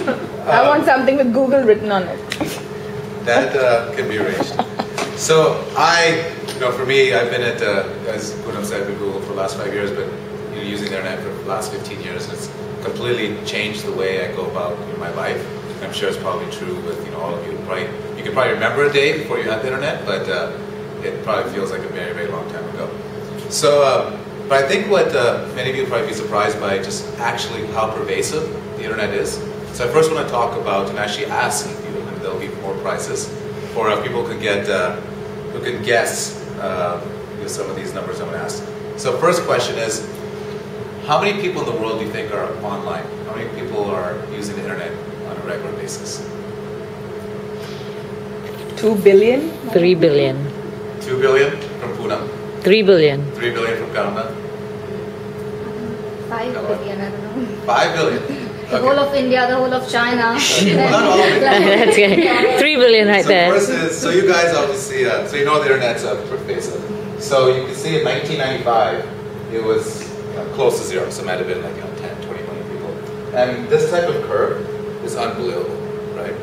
I want something with Google written on it. That can be arranged. So for me, I've been at, as Poonam said, with Google for the last 5 years, but using the internet for the last 15 years. It's completely changed the way I go about my life. I'm sure it's probably true with all of you. You can probably remember a day before you had the internet, but it probably feels like a very, very long time ago. So, but I think what many of you will probably be surprised by just actually how pervasive the internet is. So I first want to talk about and actually ask you, and there'll be more prizes for people who can guess some of these numbers I'm going to ask. So first question is, how many people in the world do you think are online? How many people are using the internet on a regular basis? 2 billion? 3 billion. 2 billion from Poonam. 3 billion. 3 billion from Kaamna. 5 billion, I don't know. 5 billion. The whole of India, the whole of China. Not all of it. That's good. 3 billion right there. First is, so you guys obviously, so you know the internet's pervasive. So you can see in 1995, it was close to zero. So it might have been like 10, 20 million people. And this type of curve is unbelievable, right?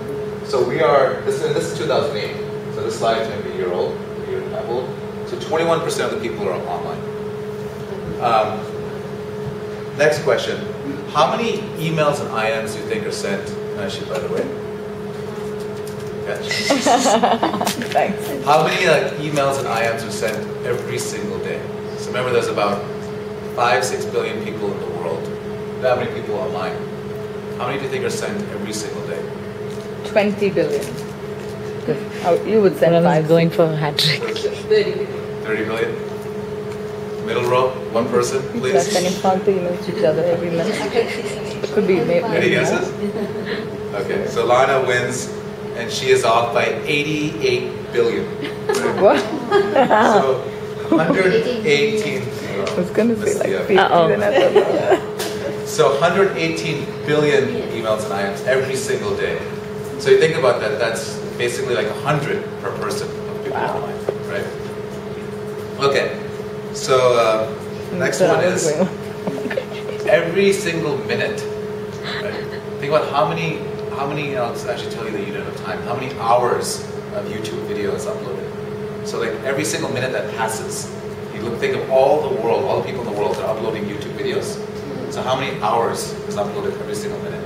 So we are, this is 2008. So this slide is maybe a year old, a year and a half old. So 21% of the people are online. Next question. How many emails and IMs do you think are sent? Actually, by the way. Thanks. How many emails and IMs are sent every single day? So remember, there's about 5-6 billion people in the world. That many people online. How many do you think are sent every single day? 20 billion. You would send 5. Going for a hat trick. 30 billion? Middle row, one person, please. They're sending 5 emails to each other every minute. Could be maybe. Any guesses? Okay, so Lana wins, and she is off by 88 billion. What? So 118. I was going to say like 50. Then I thought, So 118 billion emails and IMs every single day. So you think about that, that's basically like 100 per person of people online, right? Okay, so next one is every single minute, right? Think about how many, I'll actually tell you that you don't have time, how many hours of YouTube video is uploaded. So like every single minute that passes, you think of all the world, all the people in the world that are uploading YouTube videos. So how many hours is uploaded every single minute?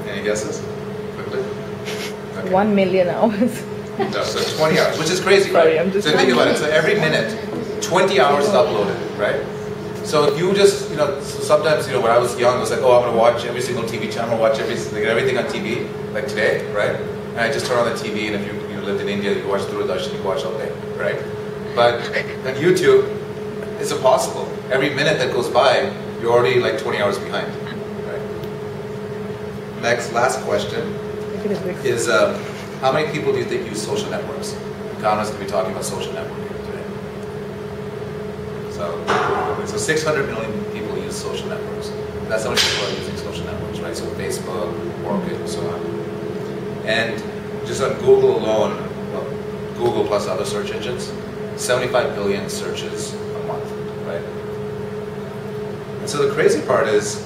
Any guesses? Quickly? Okay. 1 million hours. No, so 20 hours, which is crazy, Sorry, right? I'm just so think about it. So every minute, 20 hours is uploaded, right? So if you just, sometimes, when I was young, I was like, oh, I'm going to watch every single TV channel, watch everything on TV, like today, right? And I just turn on the TV, and if you lived in India, you watch Doordarshan, you watch all day, right? But on YouTube, it's impossible. Every minute that goes by, you're already like 20 hours behind, right? Last question is, how many people do you think use social networks? Kaamna's going to be talking about social networking today. So 600 million people use social networks. That's how many people are using social networks, right? So Facebook, Orkut, and so on. And just on Google alone, well, Google plus other search engines, 75 billion searches a month, right? And so the crazy part is,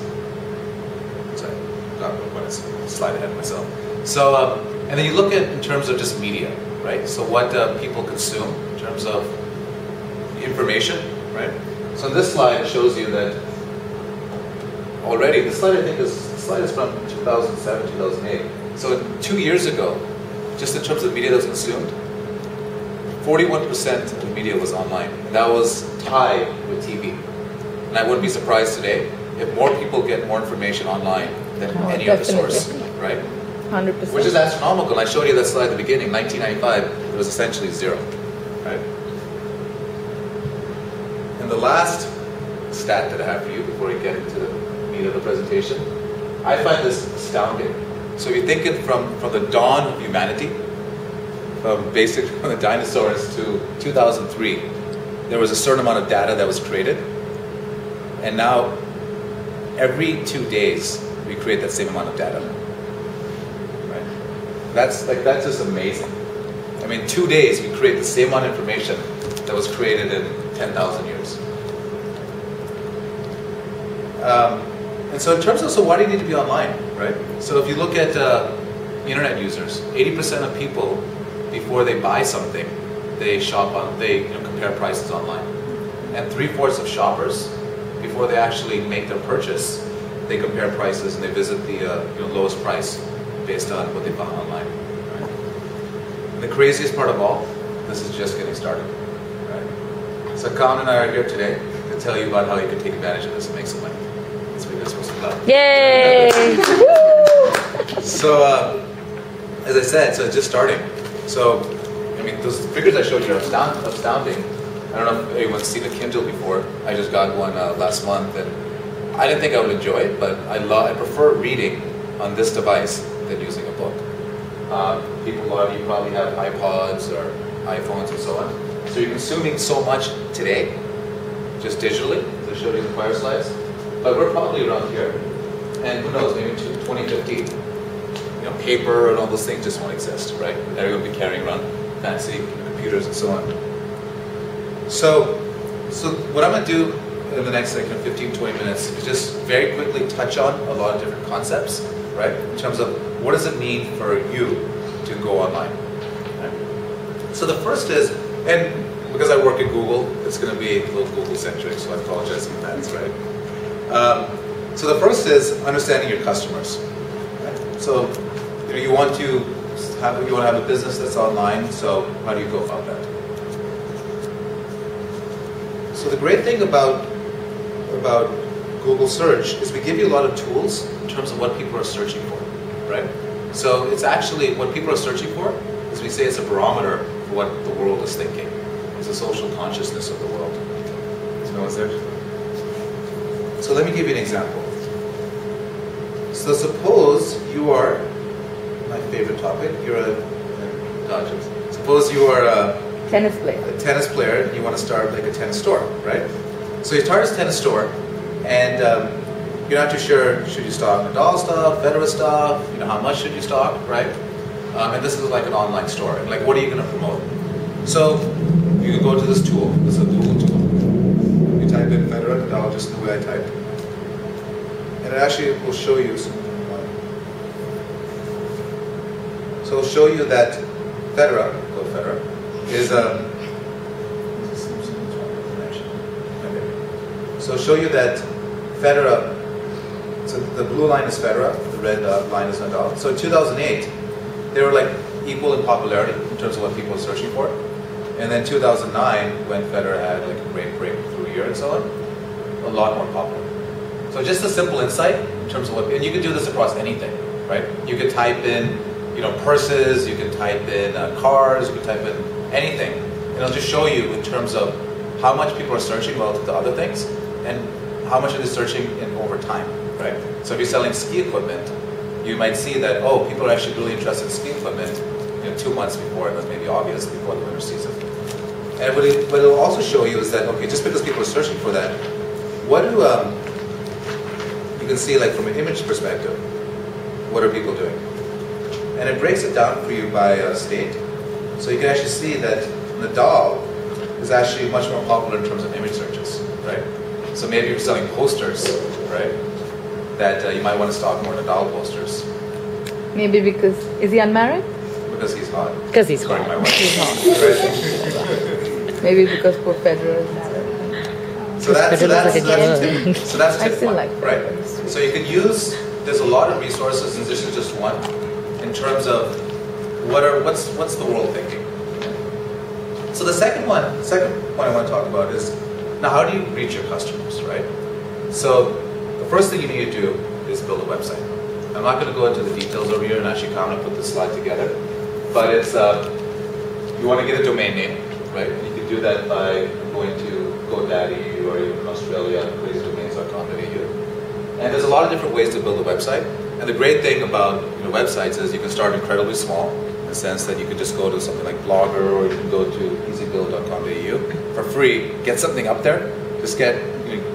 sorry, I'm going to slide ahead of myself. So, and then you look at in terms of just media, right? So what people consume in terms of information, right? So this slide shows you that already, this slide I think is from 2007, 2008. So 2 years ago, just in terms of media that was consumed, 41% of the media was online. And that was tied with TV. And I wouldn't be surprised today if more people get more information online than any other source, right? 100%. Which is astronomical. I showed you that slide at the beginning, 1995, it was essentially zero, right? And the last stat that I have for you before we get into the meat of the presentation, I find this astounding. So if you think it from the dawn of humanity, from the dinosaurs to 2003, there was a certain amount of data that was created, and now every 2 days we create that same amount of data. Right? That's just amazing. I mean, 2 days we create the same amount of information that was created in 10,000 years. And so in terms of, so why do you need to be online, right? So if you look at internet users, 80% of people, before they buy something, they compare prices online. And 3/4 of shoppers, before they actually make their purchase, they compare prices and they visit the lowest price based on what they found online. Right? And the craziest part of all, this is just getting started. Right? So Kaamna and I are here today to tell you about how you can take advantage of this and make some money. That's what you're supposed to love. Yay! So, as I said, so it's just starting. So, I mean, those figures I showed you are astounding. I don't know if anyone's seen a Kindle before. I just got one last month, and I didn't think I would enjoy it, but I prefer reading on this device than using a book. A lot of you probably have iPods or iPhones and so on. So you're consuming so much today, just digitally, as I showed you in the prior slides. But we're probably around here, and who knows, maybe 2015. Paper and all those things just won't exist, right? Everyone will be carrying around fancy computers and so on. So what I'm going to do in the next 15-20 minutes is just very quickly touch on a lot of different concepts, right? In terms of what does it mean for you to go online. Right? So the first is, and because I work at Google, it's going to be a little Google-centric, so I apologize in advance, right? So the first is understanding your customers. Right? So you want to have a business that's online. So how do you go about that? So the great thing about Google search is we give you a lot of tools in terms of what people are searching for, right? So it's actually what people are searching for is we say it's a barometer for what the world is thinking. It's a social consciousness of the world. So no one's there. So let me give you an example. So suppose you are, my favorite topic, suppose you are a tennis player and you want to start like a tennis store, right? So you start a tennis store and you're not too sure, should you stock Nadal stuff, Federer stuff, how much should you stock, right? And this is like an online store. And like, what are you going to promote? So you can go to this tool. This is a Google tool. You type in Federer, Nadal, just the way I typed. And it actually will show you some. So it'll show you that Federer is So it'll show you that Federer. So the blue line is Federer, the red line is Nadal. So in 2008, they were like equal in popularity in terms of what people were searching for. And then 2009, when Federer had like a great breakthrough year and so on, a lot more popular. So just a simple insight in terms of what, and you can do this across anything, right? You could type in, purses, you can type in cars, you can type in anything. And it'll just show you in terms of how much people are searching relative to other things and how much are they searching in over time, right? So if you're selling ski equipment, you might see that, people are actually really interested in ski equipment 2 months before, and that's maybe obvious, before the winter season. And what it'll also show you is that, okay, just because people are searching for that, what do, you can see like from an image perspective, what are people doing? And it breaks it down for you by state. So you can actually see that Nadal is actually much more popular in terms of image searches, right? So maybe you're selling posters, right? That you might want to stock more Nadal posters. Maybe because, is he unmarried? Because he's hot. Because he's hot. He's hot. Right? Maybe because poor Federer is married. So that's a I tip still one, like right? So you can use, there's a lot of resources, and this is just one, in terms of what's the world thinking. So the second point I want to talk about is, now how do you reach your customers, right? So the first thing you need to do is build a website. I'm not going to go into the details over here, and actually Kaamna put this slide together, but it's, you want to get a domain name, right? And you can do that by going to GoDaddy or even in Australia, crazydomains.com.au. And there's a lot of different ways to build a website. And the great thing about websites is you can start incredibly small, in the sense that you can just go to something like Blogger, or you can go to easybuild.com.au for free, get something up there, just get,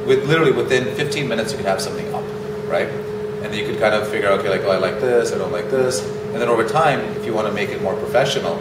literally within 15 minutes you can have something up, right? And then you could kind of figure out, okay, like, I like this, I don't like this. And then over time, if you want to make it more professional,